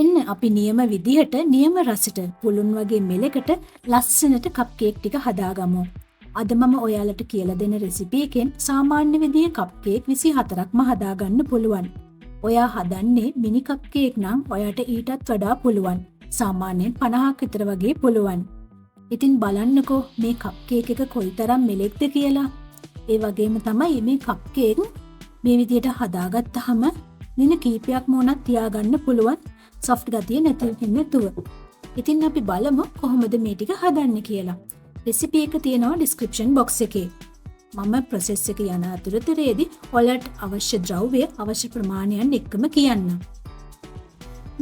එන්න අපි නියම විදිහට නියම රසට පුළුන් වගේ මෙලකට ලස්සනට කප් කේක් ටික හදාගමු. අද මම ඔයාලට කියලා දෙන රෙසිපි එකෙන් සාමාන්‍ය විදිහේ කප් කේක් 24ක්ම හදාගන්න පුළුවන්. ඔයා හදන්නේ මිනි කප් කේක් නම් ඔයාට ඊටත් වඩා පුළුවන්. සාමාන්‍යයෙන් 50ක් විතර වගේ පුළුවන්. ඉතින් බලන්නකෝ මේ කප් කේක් එක කොයිතරම් මෙලෙක්ද කියලා. ඒ වගේම තමයි මේ කප් කේක් මේ විදිහට හදාගත්තාම දින කීපයක්ම උනත් තියාගන්න පුළුවන්. සොෆ්ට් ගතිය නැතුව. ඉතින් අපි බලමු කොහොමද මේ ටික හදන්නේ කියලා. රෙසිපි එක තියෙනවා ඩිස්ක්‍රිප්ෂන් බොක්ස් එකේ. මම ප්‍රොසෙස් එක යන අතරතුරේදී ඔයාලට අවශ්‍ය ද්‍රව්‍ය අවශ්‍ය ප්‍රමාණයන් එක්කම කියන්නම්.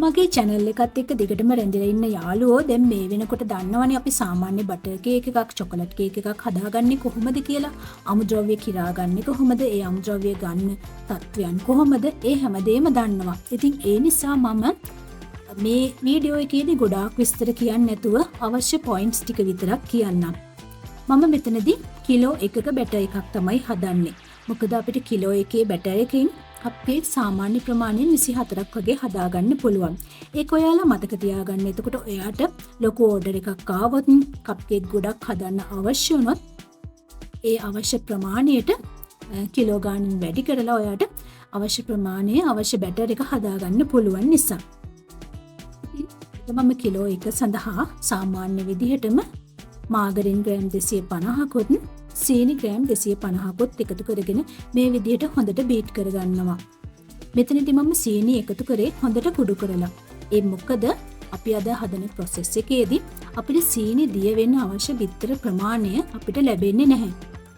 මගේ channel එකත් එක්ක දිගටම රැඳිලා ඉන්න යාළුවෝ දැන් මේ වෙනකොට දන්නවනේ අපි සාමාන්‍ය බටර් කේක් එකක් චොකලට් කේක් එකක් හදාගන්නේ කොහොමද කියලා. අමුද්‍රව්‍ය කිරාගන්නේ කොහොමද? ඒ අමුද්‍රව්‍ය ගන්න තත්වයන් කොහොමද? ඒ හැමදේම දන්නවා. ඉතින් ඒ නිසා මම මේ වීඩියෝ එකේදී ගොඩාක් විස්තර කියන්නේ නැතුව අවශ්‍ය පොයින්ට්ස් ටික විතරක් කියන්නම්. මම මෙතනදී කිලෝ 1ක බැටර් එකක් තමයි හදන්නේ. මොකද අපිට කිලෝ 1කේ බැටර් එකකින් කප් කේක් සාමාන්‍ය ප්‍රමාණයෙන් 24ක් වගේ හදාගන්න පුළුවන්. ඒක ඔයාලා මතක තියාගන්න. එතකොට ඔයාට ලොකු ඕඩර් එකක් ආවොත් කප් කේක් ගොඩක් හදන්න අවශ්‍ය වුණොත් ඒ අවශ්‍ය ප්‍රමාණයට කිලෝ ගාණින් වැඩි කරලා ඔයාට අවශ්‍ය ප්‍රමාණය අවශ්‍ය බැටර් එක හදාගන්න පුළුවන් නිසා. මම කිලෝ 1 සඳහා සාමාන්‍ය විදිහටම මාගරින් ග්‍රෑම් 250කුත් සීනි ග්‍රෑම් 250කුත් එකතු කරගෙන මේ විදිහට හොඳට බීට් කරගන්නවා. මෙතනදී මම සීනි එකතු කරේ හොඳට කුඩු කරලා. ඒ මොකද අපි අද හදන ප්‍රොසෙස් එකේදී අපිට සීනි දිය වෙන්න අවශ්‍ය බිත්තර ප්‍රමාණය අපිට ලැබෙන්නේ නැහැ.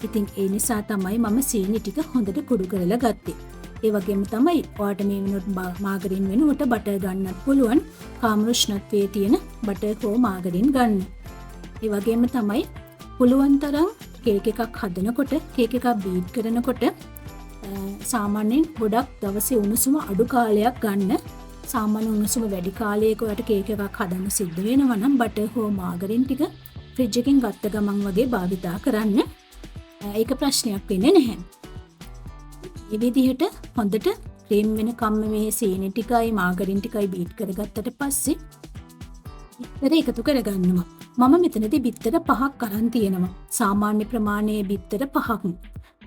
ඉතින් ඒ නිසා තමයි මම සීනි ටික හොඳට කුඩු කරලා ගත්තේ. ඒ වගේම තමයි ඔයාට මේ වෙනුවට මාගරින් වෙනුවට බටර් ගන්නත් පුළුවන්. කාම උෂ්ණත්වයේ තියෙන බටර් හෝ මාගරින් ගන්න. ඒ වගේම තමයි පුළුවන් තරම් කේක් එකක් හදනකොට කේක් එකක් බීට් කරනකොට සාමාන්‍යයෙන් ගොඩක් දවසේ උණුසුම අඩු කාලයක් ගන්න. සාමාන්‍ය උණුසුම වැඩි කාලයක ඔයාට කේක් එකක් හදන්න සිද්ධ වෙනවා නම් බටර් හෝ මාගරින් ටික ෆ්‍රිජ් එකෙන් ගත්ත ගමන් වගේ භාවිතා කරන්න. ඒක ප්‍රශ්නයක් වෙන්නේ නැහැ. මේ විදිහට හොඳට ක්‍රීම් වෙනකම්ම මේ සීනි ටිකයි මාගරින් ටිකයි බීට් කරගත්තට පස්සේ බිත්තර එකතු කරගන්නවා. මම මෙතනදී බිත්තර 5ක් අරන් තියෙනවා. සාමාන්‍ය ප්‍රමාණයේ බිත්තර 5ක්.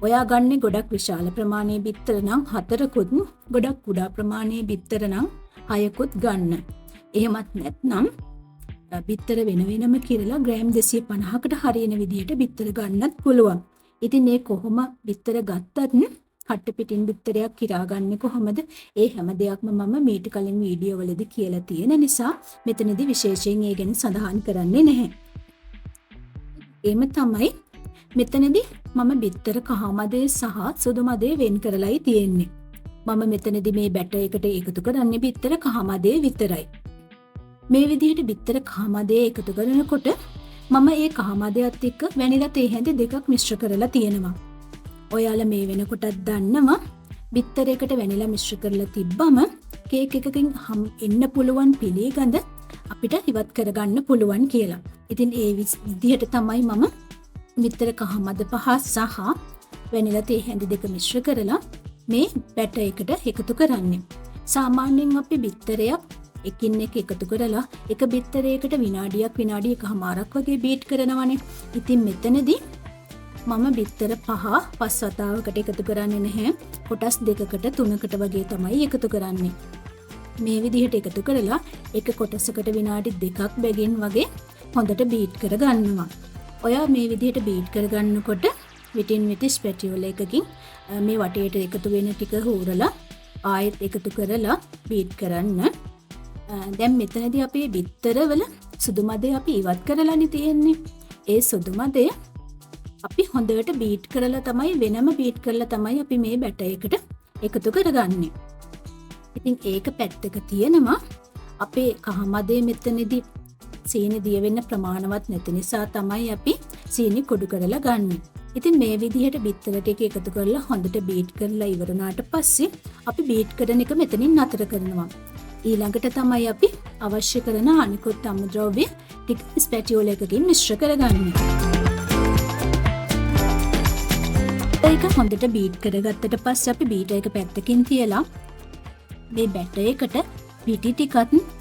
ඔයා ගන්නේ ගොඩක් විශාල ප්‍රමාණයේ බිත්තර නම් 4කුත්, ගොඩක් කුඩා ප්‍රමාණයේ බිත්තර නම් 6කුත් ගන්න. එහෙමත් නැත්නම් බිත්තර වෙන වෙනම කිරලා ග්‍රෑම් 250කට හරියන විදිහට බිත්තර ගන්නත් පුළුවන්. ඉතින් මේ කොහොම බිත්තර ගත්තත් කට්ට පිටින් බිත්තරයක් කිරාගන්නේ කොහොමද? ඒ හැම දෙයක්ම මම මීට කලින් වීඩියෝ වලදී කියලා තියෙන නිසා මෙතනදී විශේෂයෙන් ඒ ගැන සඳහන් කරන්නේ නැහැ. එimhe තමයි මෙතනදී මම බිත්තර කහමදේ සහ සුදු මදේ වෙන් කරලායි තියෙන්නේ. මම මෙතනදී මේ බැටර් එකට එකතු කරන්නේ බිත්තර කහමදේ විතරයි. මේ විදිහට බිත්තර කහමදේ එකතු කරනකොට මම ඒ කහමදේත් එක්ක වැනිලා තේ හැඳි දෙකක් මිශ්‍ර කරලා තියෙනවා. ඔයාලා මේ වෙනකොටත් දන්නවා බිත්තරයකට වැනිලා මිශ්‍ර කරලා තිබ්බම කේක් එකකින් එන්න පුළුවන් පිළිගඳ අපිට ඉවත් කරගන්න පුළුවන් කියලා. ඉතින් ඒ විදිහට තමයි මම බිත්තර කහමද 5 සහ වැනිලා තේ හැඳි දෙක මිශ්‍ර කරලා මේ බැටර් එකට එකතු කරන්නේ. සාමාන්‍යයෙන් අපි බිත්තරයක් එකින් එක එකතු කරලා එක බිත්තරයකට විනාඩි එකමාරක් වගේ බීට් කරනවානේ. ඉතින් මෙතනදී මම බිත්තර 5 වතාවකට එකතු කරන්නේ නැහැ. කොටස් 2කට 3කට වගේ තමයි එකතු කරන්නේ. මේ විදිහට එකතු කරලා එක කොටසකට විනාඩි 2ක් බැගින් වගේ හොඳට බීට් කරගන්නවා. ඔයා මේ විදිහට බීට් කරගන්නකොට විටින් විට ස්පැටියුල එකකින් මේ වටේට එකතු වෙන ටික හූරලා ආයෙත් එකතු කරලා බීට් කරන්න. දැන් මෙතනදී අපේ බිත්තරවල සුදු මදේ අපි ඉවත් කරලානේ තියෙන්නේ. ඒ සුදු මදේ අපි හොඳට බීට් කරලා තමයි වෙනම බීට් කරලා තමයි අපි මේ බැටර් එකට එකතු කරගන්නේ. ඉතින් ඒක පැත්තක තියෙනවා. අපේ කහමදේ මෙතනදී සීනි දිය වෙන්න ප්‍රමාණවත් නැති නිසා තමයි අපි සීනි කුඩු කරලා ගන්නෙ. ඉතින් මේ විදිහට බිත්තර ටික එකතු කරලා හොඳට බීට් කරලා ඉවරනාට පස්සේ අපි බීට් කරන එක මෙතනින් නතර කරනවා. ඊළඟට තමයි අපි අවශ්‍ය කරන අනිකුත් අමුද්‍රව්‍ය ටික ස්පැටියුල එකකින් මිශ්‍ර කරගන්නේ. ඒක හොඳට බීට් කරගත්තට පස්සේ අපි බීටර් එක පැත්තකින් තියලා මේ බැටර් එකට පිටි ටිකත්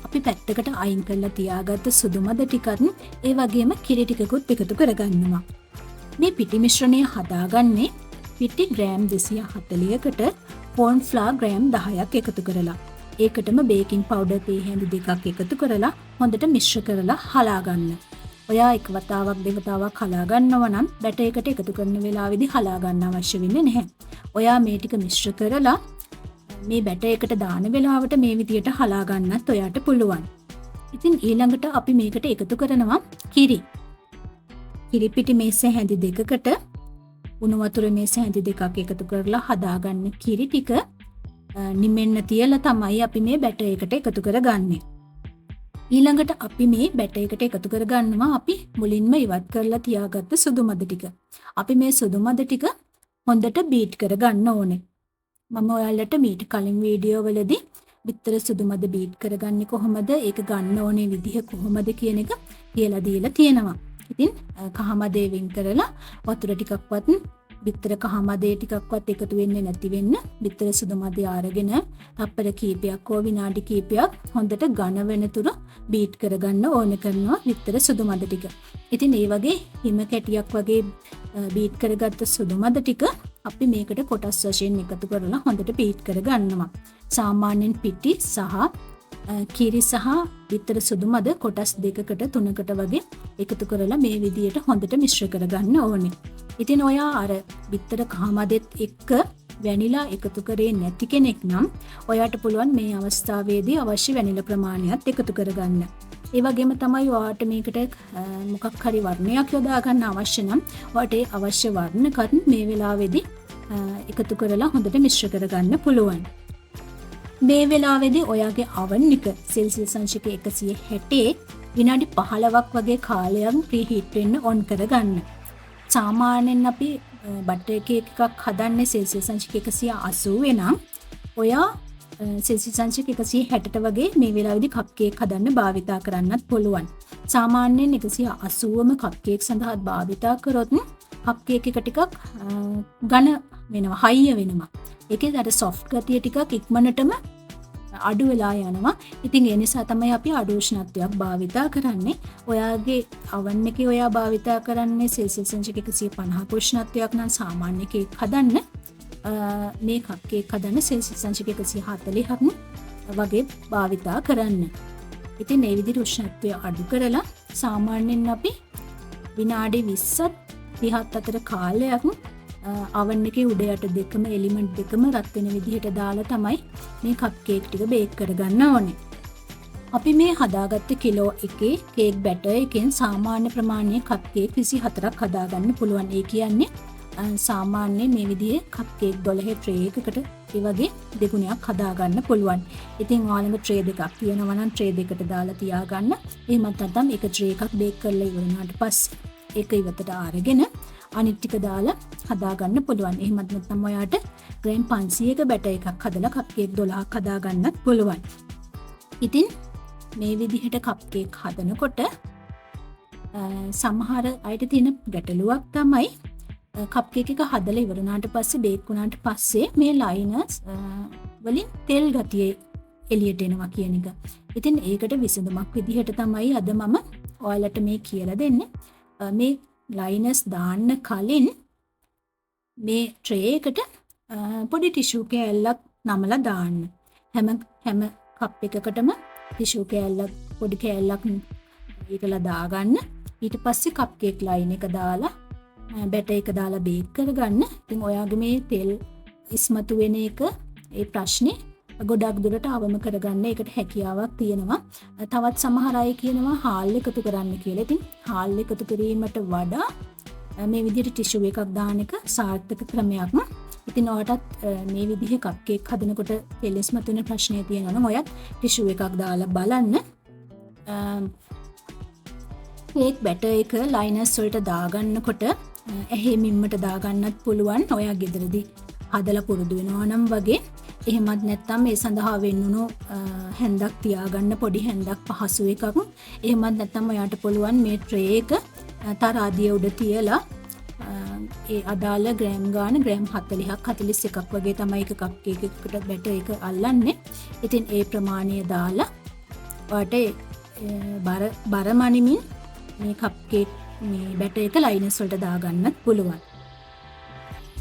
අපි පැත්තකට අයින් කරලා තියාගත්ත සුදු මද ටිකත් ඒ වගේම කිරි ටිකකුත් එකතු කරගන්නවා. මේ පිටි මිශ්‍රණය හදාගන්නේ පිටි ග්‍රෑම් 240කට කෝන් ෆ්ලාර් ග්‍රෑම් 10ක් එකතු කරලා. ඒකටම බේකින් පවුඩර් තේ හැඳි දෙකක් එකතු කරලා හොඳට මිශ්‍ර කරලා හලා ගන්න. ඔයා එක වතාවක් දෙවතාවක් හලා ගන්නවා නම් බැටර් එකට එකතු කරන වෙලාවේදී හලා ගන්න අවශ්‍ය වෙන්නේ නැහැ. ඔයා මේ ටික මිශ්‍ර කරලා මේ බැටර් එකට දාන වෙලාවට මේ විදියට හලා ගන්නත් ඔයාට පුළුවන්. ඉතින් ඊළඟට අපි මේකට එකතු කරනවා කිරි. කිරි පිටි මේස හැඳි දෙකකට උණු වතුර මේස හැඳි දෙකක් එකතු කරලා හදාගන්න කිරි ටික නිමෙන්න තියලා තමයි අපි මේ බැටර් එකට එකතු කරගන්නේ. ඊළඟට අපි මේ බැටර් එකට එකතු කරගන්නවා අපි මුලින්ම ඉවත් කරලා තියාගත්ත සුදු මද ටික. අපි මේ සුදු මද ටික හොඳට බීට් කරගන්න ඕනේ. මම ඔයාලට මීට කලින් වීඩියෝ වලදී බිත්තර සුදු මද බීට් කරගන්නේ කොහොමද, ඒක ගන්න ඕනේ විදිහ කොහොමද කියන එක කියලා දීලා තියෙනවා. ඉතින් කහ මදේ වෙන් කරලා වතුර ටිකක්වත් බිත්තර කහ මදේ ටිකක්වත් එකතු වෙන්නේ නැති වෙන්න බිත්තර සුදු මදේ අරගෙන තප්පර කීපයක් හෝ විනාඩි කීපයක් හොඳට ඝන වෙනතුරු බීට් කරගන්න ඕන කරනවා බිත්තර සුදු මද ටික. ඉතින් මේ වගේ හිම කැටියක් වගේ බීට් කරගත්ත සුදු මද ටික අපි මේකට කොටස් වශයෙන් එකතු කරලා හොඳට බීට් කරගන්නවා. සාමාන්‍යයෙන් පිටි සහ කිරි සහ බිත්තර සුදු මද කොටස් දෙකකට තුනකට වගේ එකතු කරලා මේ විදියට හොඳට මිශ්‍ර කරගන්න ඕනේ. ඉතින් ඔයා අර බිත්තර කහ මදෙත් එක්ක වැනිලා එකතු කරේ නැති කෙනෙක් නම් ඔයාට පුළුවන් මේ අවස්ථාවේදී අවශ්‍ය වැනිලා ප්‍රමාණයත් එකතු කරගන්න. ඒ වගේම තමයි ඔයාට මේකට මොකක් හරි වර්ණයක් යොදා ගන්න අවශ්‍ය නම් ඔයාට ඒ අවශ්‍ය වර්ණකත් මේ වෙලාවේදී එකතු කරලා හොඳට මිශ්‍ර කරගන්න පුළුවන්. මේ වෙලාවේදී ඔයාගේ oven එක සෙල්සියස් අංශක 160 විනාඩි 15ක් වගේ කාලයක් ප්‍රීහීට් වෙන්න ඔන් කරගන්න. සාමාන්‍යයෙන් අපි බටර් කේක් එකක් හදන්නේ සෙල්සියස් අංශක 180 නම් ඔයා සෙල්සියස් අංශක 160ට වගේ මේ වෙලාවේදී කප් කේක් හදන්න භාවිතා කරන්නත් පුළුවන්. සාමාන්‍යයෙන් 180ම කප් කේක් සඳහා භාවිතා කරොත් කප් කේක් එක ටිකක් ඝන වෙනවා, හයිය වෙනවා. ඒකේ අර සොෆ්ට් ගතිය ටිකක් ඉක්මනටම අඩු වෙලා යනවා. ඉතින් ඒ නිසා තමයි අපි අඩු උෂ්ණත්වයක් භාවිතා කරන්නේ. ඔයාගේ oven එකේ ඔයා භාවිතා කරන්නේ සෙල්සියස් අංශක 150 උෂ්ණත්වයක් නම් සාමාන්‍ය කේක් හදන්න මේ කප් කේක් හදන්න සෙල්සියස් අංශක 140ක් වගේ භාවිතා කරන්න. ඉතින් මේ විදිහට උෂ්ණත්වය අඩු කරලා සාමාන්‍යයෙන් අපි විනාඩි 20ත් 30ත් අතර කාලයක් oven එකේ උඩ යට දෙකම එලිමන්ට් දෙකම රත් වෙන විදිහට දාලා තමයි මේ කප් කේක් ටික බේක් කරගන්න ඕනේ. අපි මේ හදාගත්ත කිලෝ එකේ කේක් බැටර් එකෙන් සාමාන්‍ය ප්‍රමාණයේ කප් කේක් 24ක් හදාගන්න පුළුවන්. ඒ කියන්නේ සාමාන්‍ය මේ විදිහේ කප් කේක් 12 ට්‍රේ එකකට ඒ වගේ දෙගුණයක් හදාගන්න පුළුවන්. ඉතින් ඔයාලගේ ට්‍රේ දෙකක් තියෙනවා නම් ට්‍රේ දෙකට දාලා තියාගන්න. එහෙමත් නැත්නම් එක ට්‍රේ එකක් බේක් කරලා ඉවර වුණාට පස්සේ ඒක ඉවතට අරගෙන අනිත් ටික දාලා හදාගන්න පුළුවන්. එහෙමත් නැත්නම් ඔයාට ග්‍රෑම් 500ක බැටර් එකක් හදලා කප් කේක් 12ක් හදාගන්නත් පුළුවන්. ඉතින් මේ විදිහට කප් කේක් හදනකොට සමහර අයට තියෙන ගැටලුවක් තමයි කප් කේක් එක හදලා ඉවර වුණාට පස්සේ බේක් වුණාට පස්සේ මේ ලයිනර්ස් වලින් තෙල් ගතිය එළියට එනවා කියන එක. ඉතින් ඒකට විසඳුමක් විදිහට තමයි අද මම ඔයාලට මේ කියලා දෙන්නේ. මේ ලයිනර්ස් දාන්න කලින් මේ ට්‍රේ එකට පොඩි ටිෂු කෑල්ලක් නමලා දාන්න. හැම කප් එකකටම ටිෂු කෑල්ලක් පොඩි කෑල්ලක් ඊටලා දාගන්න. ඊට පස්සේ කප් කේක් ලයින් එක දාලා බැටර් එක දාලා බේක් කරගන්න. ඉතින් ඔයාගේ මේ තෙල් ඉස්මතු වෙන එක ඒ ප්‍රශ්නේ ගොඩක් දුරට අවම කරගන්න ඒකට හැකියාවක් තියෙනවා. තවත් සමහර අය කියනවා හාල් එකතු කරන්න කියලා. ඉතින් හාල් එකතු කිරීමට වඩා මේ විදිහට ටිෂු එකක් දාන එක සාර්ථක ක්‍රමයක්. ඉතින් ඔයාටත් මේ විදිහේ කප් කේක් හදනකොට තෙල් ඉස්මතු වෙන ප්‍රශ්නේ තියෙනවා නම් ඔයත් ටිෂු එකක් දාලා බලන්න. කේක් බැටර් එක ලයිනර්ස් වලට දාගන්නකොට ඇහි මිම්මට දාගන්නත් පුළුවන්. ඔයා ගෙදරදී හදලා පුරුදු වෙනවා නම් වගේ. එහෙමත් නැත්නම් ඒ සඳහා වෙන්නුණු හැන්දක් තියාගන්න පොඩි හැන්දක් පහසු එකක්. එහෙමත් නැත්නම් ඔයාට පුළුවන් මේ ට්‍රේ එක තරාදිය උඩ තියලා ඒ අදාළ ග්‍රෑම් ගාන ග්‍රෑම් 40ක් 41ක් වගේ තමයි එක කප් කේක් එකකට බැටර් එක අල්ලන්නේ. ඉතින් ඒ ප්‍රමාණය දාලා ඔයාලට බර මනිමින් මේ කප් කේක් මේ බැටර් එක ලයිනස් වලට දාගන්නත් පුළුවන්.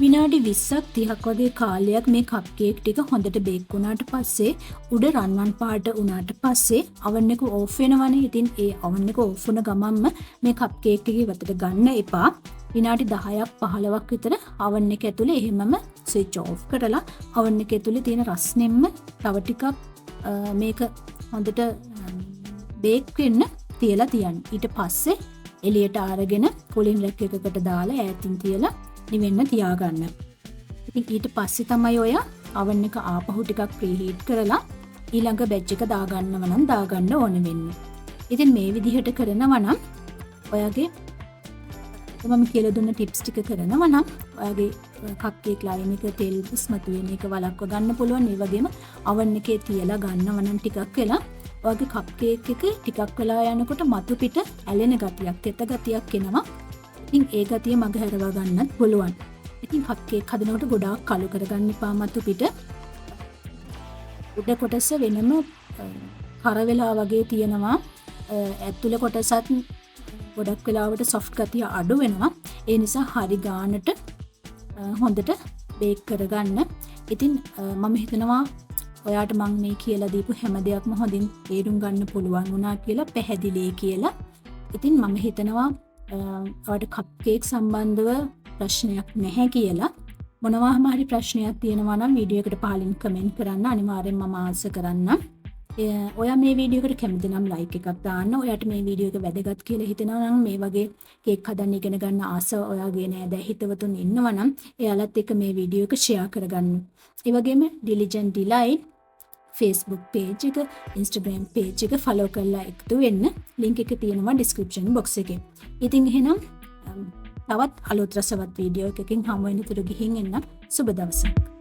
විනාඩි 20ක් 30ක් වගේ කාලයක් මේ කප් කේක් ටික හොඳට බේක් වුණාට පස්සේ උඩ රන්වන් පාට වුණාට පස්සේ oven එක ඕෆ් වෙනවනේ. ඉතින් ඒ oven එක ඕෆ් වුණ ගමන්ම මේ කප් කේක් ටික ඉවතට ගන්න එපා. විනාඩි 10ක් 15ක් විතර oven එක ඇතුලේ එහෙමම ස්විච් ඕෆ් කරලා oven එක ඇතුලේ තියෙන රස්නෙම්ම තව ටිකක් මේක හොඳට බේක් වෙන්න තියලා තියන්න. ඊට පස්සේ එළියට අරගෙන කූලින් රැක් එකකට දාලා ඈතින් තියලා නිවෙන්න තියාගන්න. ඉතින් ඊට පස්සේ තමයි ඔය oven එක ආපහු ටිකක් ප්‍රීහීට් කරලා ඊළඟ බැච් එක දාගන්නව නම් දාගන්න ඕන වෙන්නේ. ඉතින් මේ විදිහට කරනවා නම් ඔයගේ මම කියලා දුන්න ටිප්ස් ටික කරනවා නම් ඔයගේ කප් කේක් ලයින් එක තෙල් ඉස්මතු වෙන එක වළක්ව ගන්න පුළුවන්. ඒ වගේම oven එකේ තියලා ගන්නව නම් ටිකක් වෙලා ඔයගේ කප් කේක් එක ටිකක් වෙලා යනකොට මතු පිට ඇලෙන ගතියක්, තෙත ගතියක් එනවා. ඉතින් ඒ ගතිය මගහැරවා ගන්නත් පුළුවන්. ඉතින් කප් කේක් හදනකොට ගොඩාක් කළු කරගන්න එපා මතු පිට. උඩ කොටස වෙනම කර වෙලා වගේ තියෙනවා. ඇතුළේ කොටසත් ගොඩක් වෙලාවට සොෆ්ට් ගතිය අඩු වෙනවා. ඒ නිසා හරි ගානට හොඳට බේක් කරගන්න. ඉතින් මම හිතනවා ඔයාට මම මේ කියලා දීපු හැම දෙයක්ම හොඳින් තේරුම් ගන්න පුළුවන් වුණා කියලා, පැහැදිලි කියලා. ඉතින් මම හිතනවා ඔයාට කප් කේක් සම්බන්ධව ප්‍රශ්නයක් නැහැ කියලා. මොනවාම හරි ප්‍රශ්නයක් තියෙනවා නම් වීඩියෝ එකට පහලින් කමෙන්ට් කරන්න. අනිවාර්යෙන්ම මම ආන්සර් කරන්නම්. ඔයා මේ වීඩියෝ එකට කැමති නම් ලයික් එකක් දාන්න. ඔයාට මේ වීඩියෝ එක වැදගත් කියලා හිතෙනවා නම් මේ වගේ කේක් හදන්න ඉගෙන ගන්න ආස ඔයාගේ නෑදෑ හිතවතුන් ඉන්නවා නම් එයාලත් එක්ක මේ වීඩියෝ එක ෂෙයා කරගන්න. ඒ වගේම Diligent Delight Facebook page එක, Instagram page එක follow කරලා එකතු වෙන්න. link එක තියෙනවා description box එකේ. ඉතින් එහෙනම් තවත් අලුත් රසවත් වීඩියෝ එකකින් හමු වෙන තුරු ගිහින් එන්න. සුබ දවසක්.